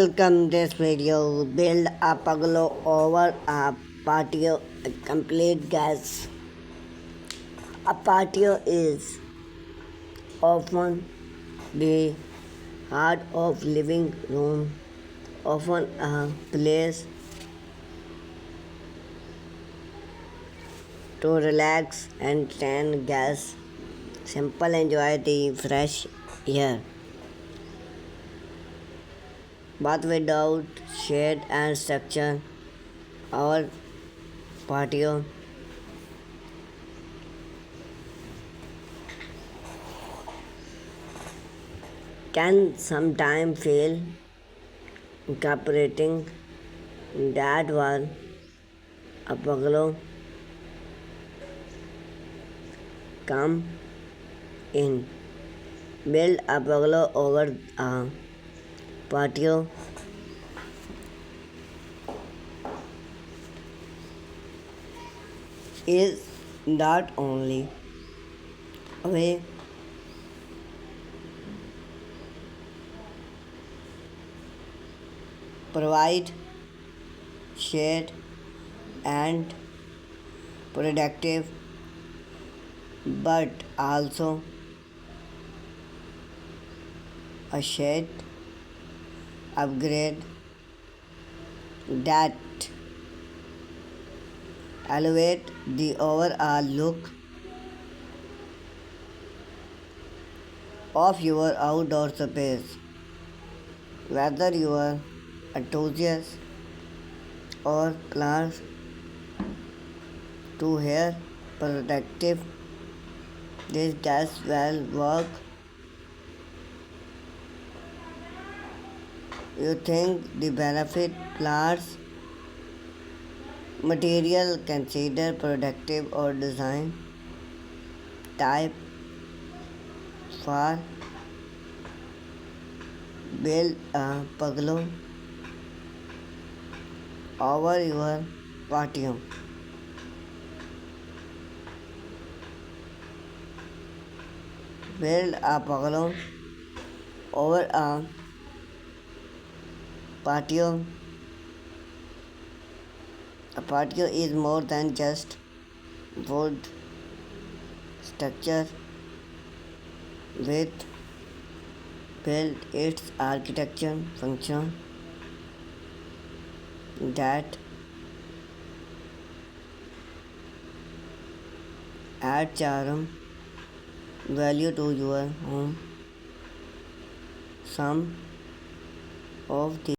Welcome this video. Build a pergola over a patio. A complete guess. A patio is often the heart of living room, often a place to relax and tan gas. Simple enjoy the fresh air, but without shade and structure. Our patio can sometimes feel incorporating that one a bungalow come in. Build a bungalow over a patio is not only a way provide shade and productive, but also a shade upgrade that elevate the overall look of your outdoor space. Whether you are enthusiast or plans to hair protective, this gas will work. You think the benefit plants material consider productive or design type for build a bungalow over your patio. Build a bungalow over a patio. A patio is more than just wood structure with built its architecture function that add charm value to your home. Some of the